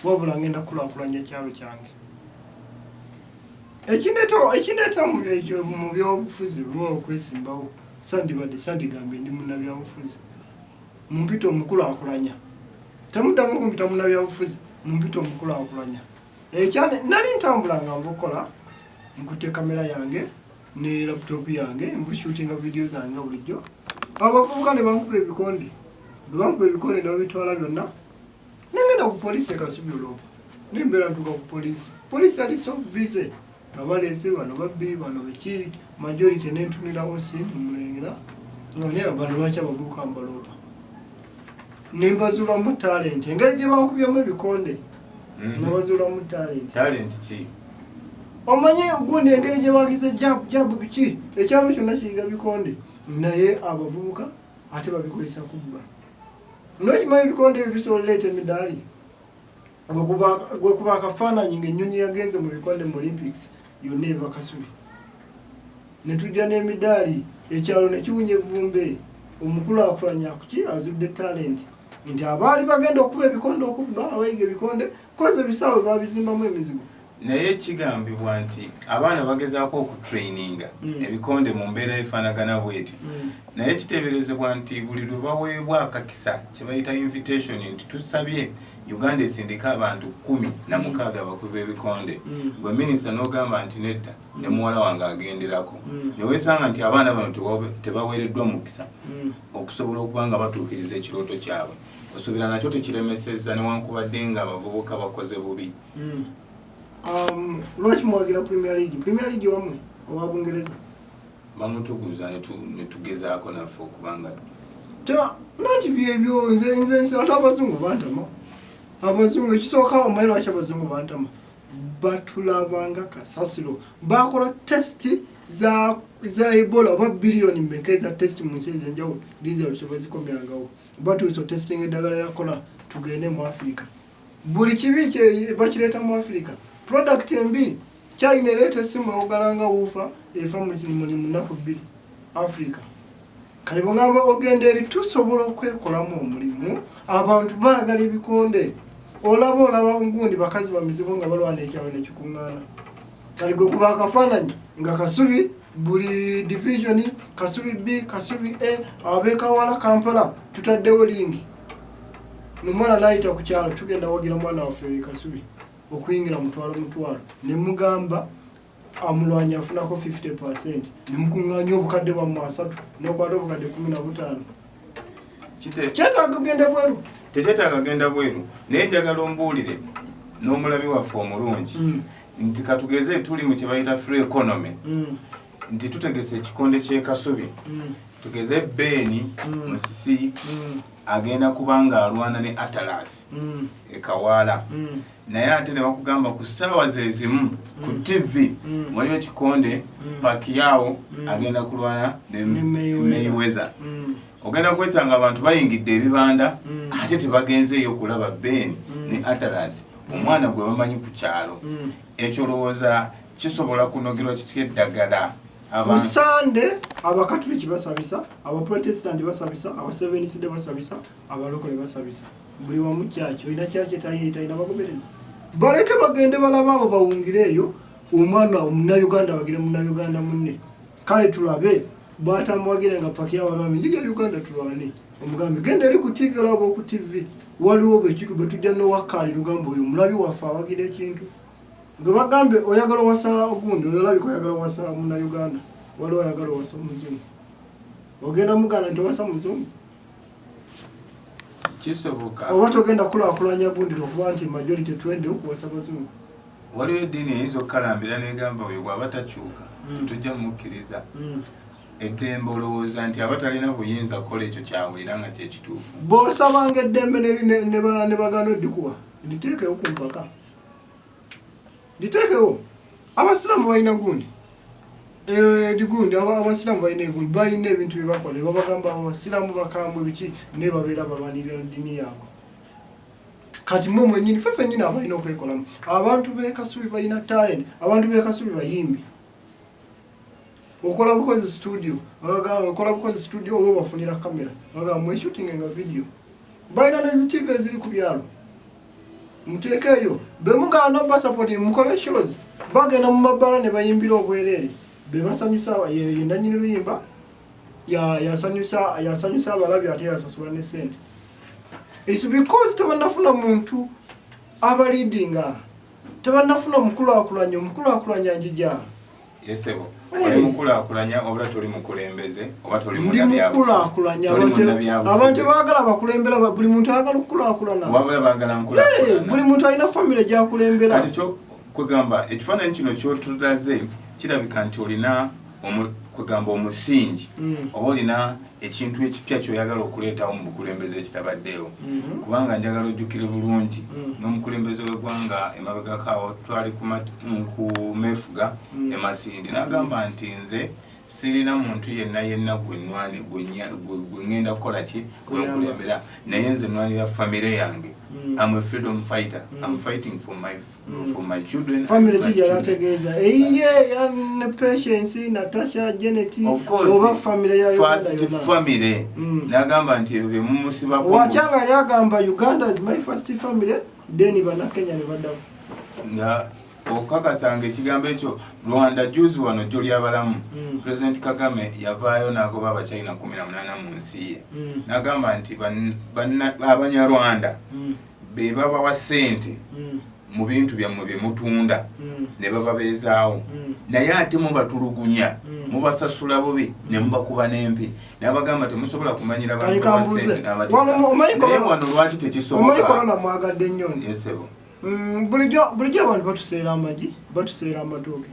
wabula ngenda kulaakulanya kyalo kyange. Ekineeta mu byobufuzi lwo okwesimbawo sandigambye ndi munnabyabufuzi. Mumpita omukulaakulanya. Temuddamu kumpita munnabyabufuzi, mumpita omukulaakulanya. Nali ntambula nga nvukola, nkutte kamera yange ne laptop yange, nvushootinga video zange bulijjo. Abavubuka ne bankuba ebikonde. Bwe bankuba ebikonde ne babitwala byonna. Nengenda ku poliisi Kasubi olwopo. Nembeera ntuuka ku poliisi. Poliisi ali so busy. Abaleese bano babbi bano beki majority n'entunirawo sindi mulengera. Naye bano lwaki abavubuka mbaloopa. Nembazuulamu talent. Engeri gye bankubyemu ebikonde. Nembazuulamu talent. Talent ki? Omanye gundi engeri gye bagize jabu biki. Ekyalo kyonna kiyiga bikonde. Naye abavubuka ate babikozesa kubba. N'okimanyi ebikonde bisobola oleeta emidaali. Gwe kuba akafaananyi ng'ennyonyi yagenze mu bikonde mu Olympics yonna eva Kasubi. Ne tujja n'emidaali ekyalo ne kiwunya evvumbe. Omukulaakulanya kuki azudde talent. Nti abaali bagenda okuba ebikonde okubba abayiga ebikonde koze ebisaawe babizimbamu emizigo. Naye kigambibwa nti abaana bagezaako okutraininga ebikonde mu mbeera efaanagana bw'eti. Naye kiteeberezebwa nti buli lwe baweebwa akakisa kye bayita invitation nti tusabye Uganda esindika abantu 16 bakuba ebikonde. Gwe minisita n'ogamba nti nedda ne muwala wange agenderako. Ne weesanga nti abaana bano tebaweereddwa mukisa okusobola okuba nga batuukiriza ekirooto kyabwe. Osuubira nakyo tekiremesezza newankubadde nga abavubuka bakoze bubi. Lwaki muwagira Premier League? Premier League wamwe owa Bungereza bamutuguza ne tugezaako naffe okubanga nanti byebyo nze ate abazungu bantama. Abazungu ekisooka omanyi lwaki abazungu bantama? Batulabanga kasasiro. Bakola test za Ebola oba biliyoni mmeka eza test mu nsi ez'enjawulo results bwezikomyangawo. Batuuse testing eddagala yakola tugende mu Africa. Buli kibi kye bakireeta mu Africa. Product embi China eleeta essimu ogalanga wuufa efa mu nnaku 2 Africa. Kale bw'ogamba ogenda eri tusobola okwekolamu omulimu. Abantu baagala ebikonde. Olaba ngundi bakazi ba mizigo nga balwana ekyalo ne kikuŋŋaana. Kale gwe kuba akafaananyi nga Kasubi buli division Kasubi B, Kasubi A, ab'ekawala Kampala tutaddewo lingi. Nomwana n'ayita ku kyalo tugenda wagira mwana waffe Kasubi okuyingira mutwalo ne mugamba amulwanya afunako 50%. Ne mukuŋŋaanya obukadde bwa 3 n'okwata obukadde 15. Kyetaaga kugenda bweru. Tekyetaaga kugenda bweru. Naye njagala ombuulire n'omulabi waffe omulungi nti katugeze tuli mu kye bayita free economy. Nti tutegese ekikonde ky'e Kasubi. Tugeze Beni Musisi agenda kubanga alwana ne Atlas ekawala. Naye ate ne bakugamba ku ssaawa zezimu ku TV waliwo ekikonde Pacquiao agenda kulwana ne Mayweather. Ogenda kwesanga abantu bayingidde ebibanda ate tebagenzeeyo kulaba Beni ne Atlas. Omwana gwe bamanyi ku kyalo. Ekyo lowooza kisobola kunogerwa kitya eddagala. Ku Sande abakatuliki basabisa, abaprotestant basabisa, abasevenisi basabisa, abalokole basabisa. Buli wamu kyakyo olina kyakyo talina bagobereza. Baleke bagende balaba abo bawungireeyo omwana omunnayuganda bagire munnayuganda munne. Kale tulabe batamuwagire nga Pacquiao alwami njiga Uganda tulwane. Omugambi genda eri ku TV olaba ku TV. Waliwo bwe tujja n'owakkaali lugamba oyo mulabi waffe awagira ekintu. Gwe bagambe oyagala wasa ogundi oyolabika oyagala wasa munnayuganda waliwo oyagala wasa omuzungu. Ogenda muganda nti wasa muzungu. Kisoboka. Oba togenda kulaakulanya gundi lwokuba nti majority twende okuwasa bazungu. Waliwo eddiini eyinza okukalambira n'egamba oyo bw'aba takyuka tetujja mukkiriza. Eddembe olowooza nti abatalina buyinza kukola ekyo kyawulira nga kyekituufu. Bw'osabanga eddembe ne bagana oddikuwa liteekewo ku mpaka. Liteekewo. Abasiraamu balina gundi. Digundi abasiraamu balina egundi balina ebintu bye bakola. Babagamba abasiraamu bakambwe biki ne babeera balwanirira ddiini yaabwe. Kati mmwe mwennyini ffeffe nnyini abalina okwekolamu. Abantu b'e Kasubi balina talent. Abantu b'e Kasubi bayimbi. Okola bukozi studio. Okola bukozi studio oba bafunira kamera. Bagamba mwe shooting nga video. Balina ne TV eziri ku byalo. muteekeeyo be mugaana basapoti mukole shows bagenda mu mabbala ne bayimbira obwereere be basanyusa yendanyini luyimba yasanyusa abalabi ate yasasula ne sente. It's because tebannafuna muntu abalidinga tebannafuna mukulakulanya njija. Yesebo oli mukulakulanya obula toli mukulembeze oba toli mukulakulanya abantu baagala bakulembera buli muntu ayagala okukulakulana wabula baagala nkulakulana buli muntu alina family gyakulembera kati kyo kwegamba ekifaananyi kino kyotulaze kirabika nti olina kwegamba omusingi oba olina ekintu ekipya kyoyagala okuleetawo mu bukulembeze ekitabaddeyo kubanga njagala ojjukire bulungi n'omukulembeze w'eggwanga emabegakaawo twali ku mefuga emasindi n'agamba nti nze sirina muntu yenna gwe ngenda kukola ki gwenkulembera naye nze nnwanira famire yange. I'm a freedom fighter. I'm fighting for my children. Family kijalategeza. And patience Natasha Janet. Of course. Over family ya first family. Nagamba nti be mumusiba ko. Wachanga yagamba Uganda is my first family. Then bana Kenya ne badamu. Na okakasanga ekigambo ekyo Rwanda juzi wano joli abalamu President Kagame yavaayo n'agoba abachina 18 mu nsi ye n'agamba nti abanyarwanda be babawa ssente mu bintu byammwe bye mutunda ne bababeezaawo naye ate mubatulugunya mubasasula bubi ne mubakuba n'empi n'abagamba temusobola kumanyira bantu bassente naye wano lwaki tekisoboka omayikolona mwagadde nnyo yesebo bulijjo abantu batuseera amagi batuseera amatooke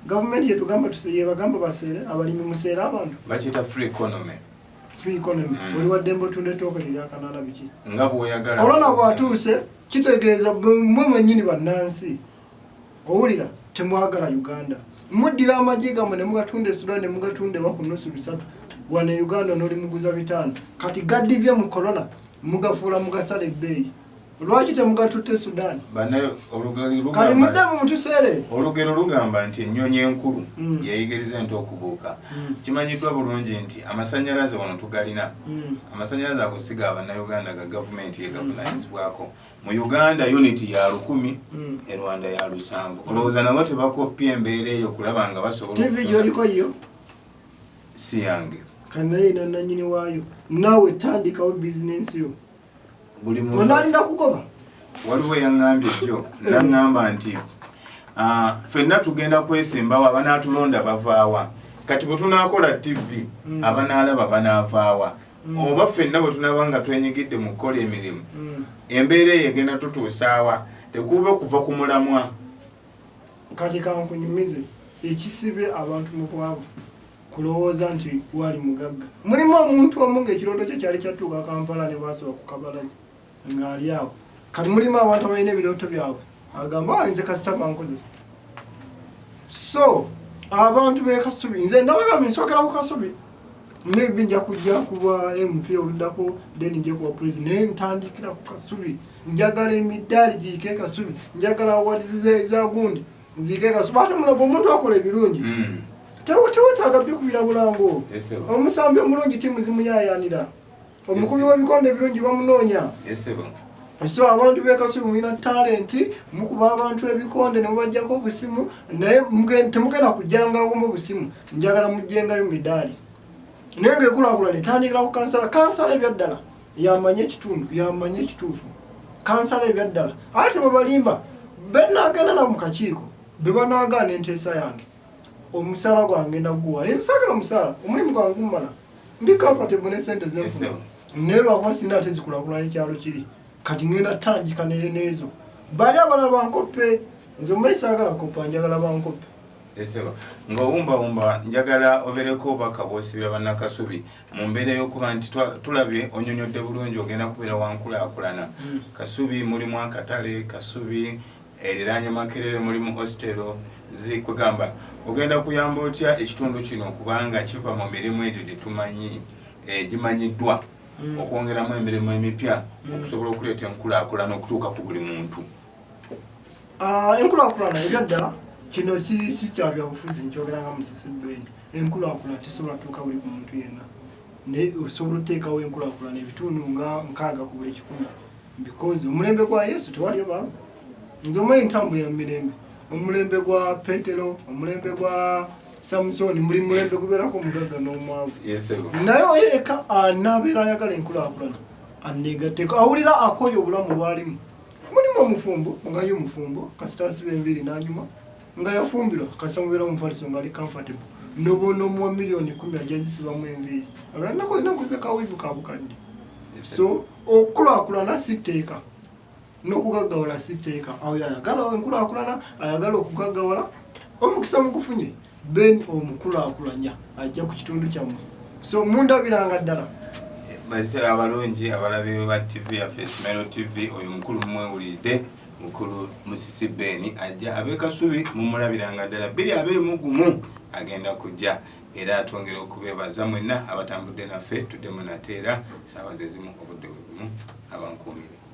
gavumenti yetugamba yebagamba baseere abalimi museera abantu bakiyita free economy oli waddembe otunda ettooke liryakanala biki nga bw'oyagala kolona bw'atuuse kitegeeza mmwe mwennyini bannansi owulira temwagala Uganda muddira amagi gammwe ne mugatunda e Sudan ne mugatunda ewa ku nusu 3 wane Uganda n'oli muguza 5 kati gaddibye mu kolona mugafuula mugasala ebbeeyi lwaki temugatutte Sudan banayo olugero lugamba nti ennyonyi enkulu yayigiriza ente okubuuka kimanyiddwa bulungi nti amasanyalaze wano tugalina amasanyalaze ago Bannayuganda ga gavumenti yegavunaanyizibwako mu Uganda unity ya 1000 e Rwanda ya 7 olowooza nabo tebakopya embeera eyo kulaba nga basobola TV gyoliko yo si yange kanaye nanyini waayo nawe tandikawo bizinensi yo buli muntu onalinda kugoba waliwo yaŋŋambye jjo naŋŋamba nti ffenna tugenda kwesimbawo abanaatulonda bavaawa kati bwe tunaakola TV abanaalaba banaavaawa oba ffenna bwe tunaba nga twenyigidde mu kukola emirimu embeera eyo egenda tutuusaawa tekuube kuva ku mulamwa kati kankunyumize ekisibe abantu mu bwavu kulowooza nti wali mugagga mulimu omuntu omu ng'ekirooto kye kyali kyatuuka Kampala ne basoba ku kabalaza ng'ali awo kati mulimu abantu abalina ebirooto byabwe agamba nze kasita bankozesa so abantu b'e Kasubi nze ndabagamba nsokera ku Kasubi maybe nja kujja kuba MP oluddako then nje kuba president naye ntandikira ku Kasubi njagala emidaali giike Kasubi njagala awards za gundi nziike Kasubi ate mulaba omuntu akola ebirungi tewetaaga byekubira bulango omusambi omulungi timu zimuyayanira omukubi w'ebikonde ebirungi bamunoonya so abantu b'e Kasubi mulina talenti mukuba abantu ebikonde ne mubajjako obusimu naye temugenda kujjanga mu busimu njagala mujjengayo midaali naye ng'ekulaakulana etandikira ku kansala ebyaddala yamanye ekitundu yamanye ekituufu kansala ebyaddala ate babalimba benaagenda nabo mu kakiiko be banaagaana enteesa yange omusala gwange ndaguwa ensagala omusala omulimu gwange gumala ndi comfortable ne sente zenfuna naye lwakuba sina ate zikulaakulana ekyalo kiri kati ngenda tandika nezo bali abalala bankoppe nze omaisagala koppa njagala bankoppe eseba ng'owumbawumba njagala obereko obaka bw'osibira bannakasubi mu mbeera y'okuba nti tulabye onyonyodde bulungi ogenda kubeera wankulaakulana Kasubi mulimu akatale Kasubi eriraanye Makerere mulimu hostelo zikugamba ogenda kuyamba otya ekitundu kino kubanga kiva mu mirimu egyo gye tumanyi gimanyiddwa okwongeramu emirimu emipya okusobola okuleeta enkulaakulana okutuuka ku buli muntu enkulaakulana ebyaddala kino kikyabyabufuzi nkyogeranga musisibbeni enkulaakulana tesobola tuuka buli ku muntu yenna naye osobola oteekawo enkulaakulana ebitundu nga 6 ku buli 100 because omulembe gwa Yesu tewali obaawo nze omanyi ntambula ya mirembe omulembe gwa Petero omulembe gwa Samusoni muli mulembe gubeerako omugagga n'omwavu naye oyeeka anabeera ayagala enkulaakulana aneegatteko awulira akoye obulamu bwalimu mulimu omufumbo nga ye omufumbo kasita asiba enviiri n'anyuma nga yafumbirwa kasita mubeera omufaliso nga ali comfortable nobonomuwa miliyoni 10 ajazisibamu enviiri alanako inakuze kawivu kabukadde so okulaakulana sitteeka n'okugaggawala sitteeka awo ayagala enkulaakulana ayagala okugaggawala omukisa mugufunye ben omukulaakulanya ajja ku kitundu kyammwe so mundabiranga ddala base abalungi abalabe ba TV ya Face Melo TV oyo mukulu mwewulidde mukulu Musisi Beni ajja abekasubi mumulabiranga ddala 221 agenda kujja era atwongera okubebaza mwenna abatambudde naffe tuddemu nateera saawa zezimu obudde bugumu abankuumire